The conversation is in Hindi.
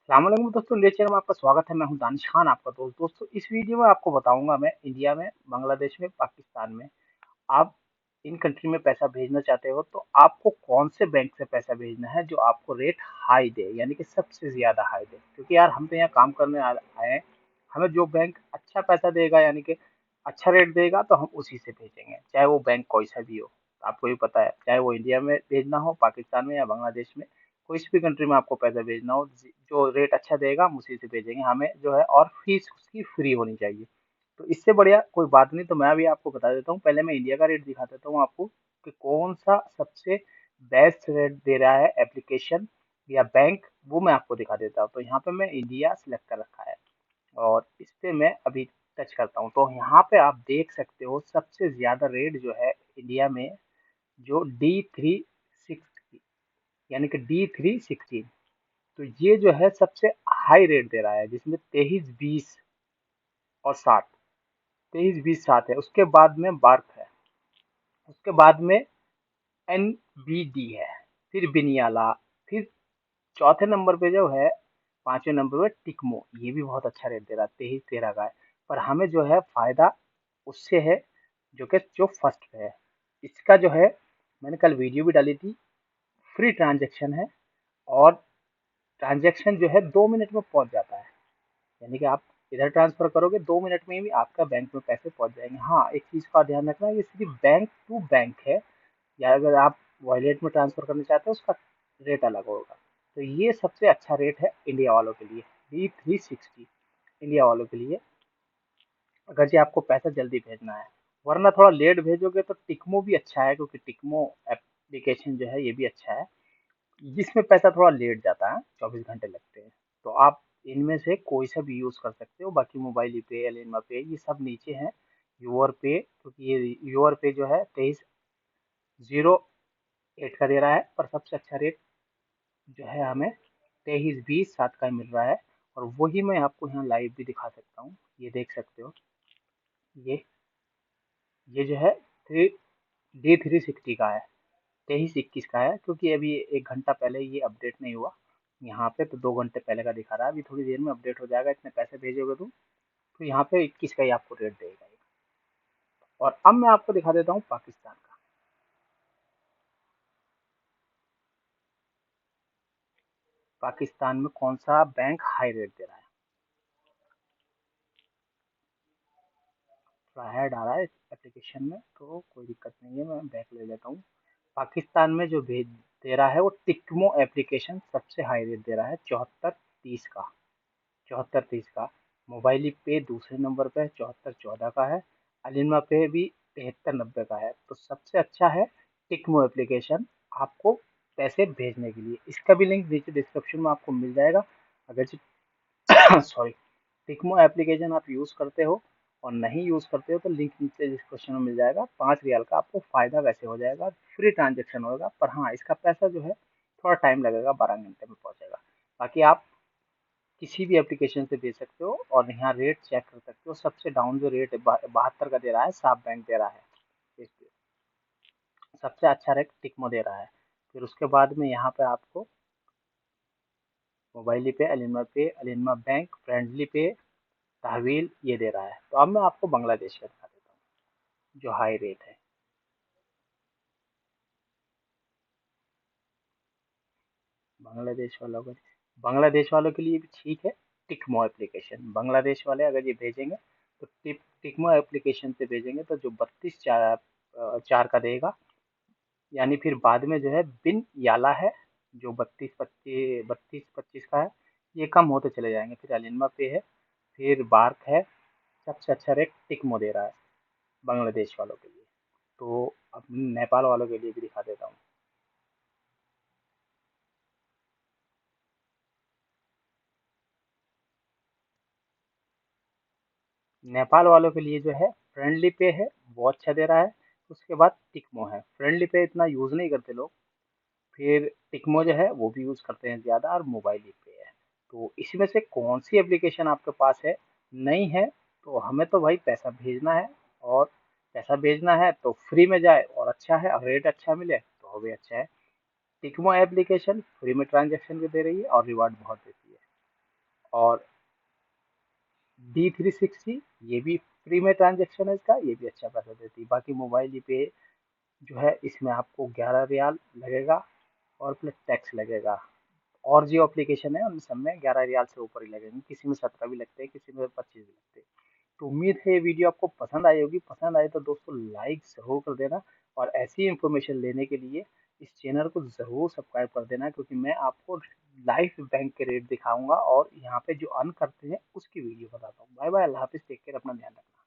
अस्सलामुअलैकुम दोस्तों, मेरे चैनल में आपका स्वागत है। मैं हूं दानिश खान, आपका दोस्त। दोस्तों, इस वीडियो में आपको बताऊंगा मैं इंडिया में, बांग्लादेश में, पाकिस्तान में आप इन कंट्री में पैसा भेजना चाहते हो तो आपको कौन से बैंक से पैसा भेजना है जो आपको रेट हाई दे, यानी कि सबसे ज्यादा हाई दे। क्योंकि यार हम तो यहाँ काम करने आए हैं, हमें जो बैंक अच्छा पैसा देगा, यानी कि अच्छा रेट देगा, तो हम उसी से भेजेंगे, चाहे वो बैंक कोई सा भी हो। आपको भी पता है, चाहे वो इंडिया में भेजना हो, पाकिस्तान में या बांग्लादेश में, कोई सी भी कंट्री में आपको पैसा भेजना हो, जो रेट अच्छा देगा हम उसी से भेजेंगे। हमें जो है, और फीस उसकी फ्री होनी चाहिए। तो इससे बढ़िया कोई बात नहीं। तो मैं अभी आपको बता देता हूँ, पहले मैं इंडिया का रेट दिखा देता हूँ आपको कि कौन सा सबसे बेस्ट रेट दे रहा है एप्लीकेशन या बैंक, वो मैं आपको दिखा देता हूँ। तो यहाँ पे मैं इंडिया सिलेक्ट कर रखा है और इस पे मैं अभी टच करता हूँ। तो यहाँ पे आप देख सकते हो सबसे ज्यादा रेट जो है इंडिया में, जो D360, यानी कि D316, तो ये जो है सबसे हाई रेट दे रहा है, जिसमें 23, 20 और 60, 23, 20, 60 है। उसके बाद में बार्क है, उसके बाद में NBD है, फिर बिनियाला, फिर चौथे नंबर पे जो है, पांचवें नंबर पे टिकमो। ये भी बहुत अच्छा रेट दे रहा है, 23, 13 का है। पर हमें जो है फायदा उससे है, जो फर्स्ट पे है। इसका जो है, मैंने कल वीडियो भी डाली थी, फ्री ट्रांजैक्शन है, और ट्रांजैक्शन जो है 2 मिनट में पहुंच जाता है। यानी कि आप इधर ट्रांसफर करोगे, 2 मिनट में ही आपका बैंक में पैसे पहुंच जाएंगे। हाँ, एक चीज का ध्यान रखना, ये सिर्फ बैंक टू बैंक है, या अगर आप वॉलेट में ट्रांसफर करना चाहते हो उसका रेट अलग होगा। तो ये सबसे अच्छा रेट है इंडिया वालों के लिए, D360, इंडिया वालों के लिए, अगर जी आपको पैसा जल्दी भेजना है। वरना थोड़ा लेट भेजोगे तो टिकमो भी अच्छा है, क्योंकि टिकमो एप्लीकेशन जो है ये भी अच्छा है, जिसमें पैसा थोड़ा लेट जाता है, 24 घंटे लगते हैं। तो आप इनमें से कोई सा भी यूज कर सकते हो। बाकी मोबाइल पे, एलिमा पे, ये सब नीचे हैं। यूर पे, क्योंकि ये यूर पे जो है 2308 का दे रहा है, पर सबसे अच्छा रेट जो है हमें 23, 20, 60 का मिल रहा है। और वही मैं आपको यहाँ लाइव भी दिखा सकता हूँ, ये देख सकते हो। ये ये जो है थ्री D360 का है, 23, 21 का है, क्योंकि अभी 1 घंटा पहले ये अपडेट नहीं हुआ यहाँ पे, तो 2 घंटे पहले का दिखा रहा है। अभी थोड़ी देर में अपडेट हो जाएगा, इतने पैसे भेजोगे तुम तो यहाँ पे 21 का ही आपको रेट देगा ये। और अब मैं आपको दिखा देता हूँ पाकिस्तान का। पाकिस्तान में कौन सा बैंक हाई रेट दे रहा है। थोड़ा ऐड आ रहा है एप्लीकेशन में, तो कोई दिक्कत नहीं है, मैं बैक ले लेता हूँ। पाकिस्तान में जो भेज दे रहा है वो टिकमो एप्लीकेशन सबसे हाई रेट दे रहा है, 74, 30 का। 74, 30 का। मोबाइल पे दूसरे नंबर पे 74, 14 का है। अलिमा पे भी 73, 90 का है। तो सबसे अच्छा है टिकमो एप्लीकेशन आपको पैसे भेजने के लिए। इसका भी लिंक नीचे डिस्क्रिप्शन में आपको मिल जाएगा। अगर सॉरी, टिकमो एप्लीकेशन आप यूज़ करते हो और नहीं यूज़ करते हो तो लिंक नीचे डिस्क्रिप्शन में मिल जाएगा। 5 रियाल का आपको फ़ायदा वैसे हो जाएगा, फ्री ट्रांजेक्शन होगा। पर हाँ, इसका पैसा जो है थोड़ा टाइम लगेगा, 12 घंटे में पहुंचेगा। बाकी आप किसी भी एप्लीकेशन से दे सकते हो और यहाँ रेट चेक कर सकते हो। सबसे डाउन जो रेट है 72 का दे रहा है, साफ बैंक दे रहा है इस पे। सबसे अच्छा रेट टिकमो दे रहा है। फिर उसके बाद में यहाँ पे आपको मोबाइल पे, अलिमा बैंक, फ्रेंडली पे, तहवील ये दे रहा है। तो अब मैं आपको बांग्लादेश का दिखा देता हूँ, जो हाई रेट है। बांग्लादेश वालों के लिए भी ठीक है टिकमो एप्लीकेशन। बांग्लादेश वाले अगर ये भेजेंगे तो टिकमो एप्लीकेशन से भेजेंगे, तो जो 32, 4 का देगा। यानी फिर बाद में जो है बिन याला है, जो 32, 25 का है। ये कम होते चले जाएंगे। फिर अलिन्मा पे है, फिर बार्क है। सबसे अच्छा रेट टिकमो दे रहा है बांग्लादेश वालों के लिए। तो अब नेपाल वालों के लिए भी दिखा देता हूँ। नेपाल वालों के लिए जो है फ्रेंडली पे है, वो अच्छा दे रहा है। उसके बाद टिकमो है। फ्रेंडली पे इतना यूज़ नहीं करते लोग। फिर टिकमो जो है वो भी यूज़ करते हैं ज़्यादा, और मोबाइल पे है। तो इसमें से कौन सी एप्लीकेशन आपके पास है, नहीं है, तो हमें तो भाई पैसा भेजना है। और पैसा भेजना है तो फ्री में जाए और अच्छा है, और रेट अच्छा मिले तो वो भी अच्छा है। टिकमो एप्लीकेशन फ्री में ट्रांजेक्शन भी दे रही है और रिवार्ड बहुत देती है। और D360 ये भी फ्री में ट्रांजेक्शन है इसका, ये भी अच्छा पैसा देती है। बाकी मोबाइल पे जो है इसमें आपको 11 रियाल लगेगा और प्लस टैक्स लगेगा। और जो एप्लीकेशन है उन सब में 11 रियाल से ऊपर ही लगेंगे, किसी में 17 भी लगते हैं, किसी में 25 भी लगते हैं। तो उम्मीद है ये वीडियो आपको पसंद आई होगी। पसंद आए तो दोस्तों लाइक जरूर कर देना, और ऐसी इंफॉर्मेशन लेने के लिए इस चैनल को जरूर सब्सक्राइब कर देना, क्योंकि मैं आपको लाइव बैंक के रेट दिखाऊंगा और यहाँ पे जो अर्न करते हैं उसकी वीडियो बताता हूँ। बाय बाय, अल्लाह हाफिज, टेक केयर, अपना ध्यान रखना।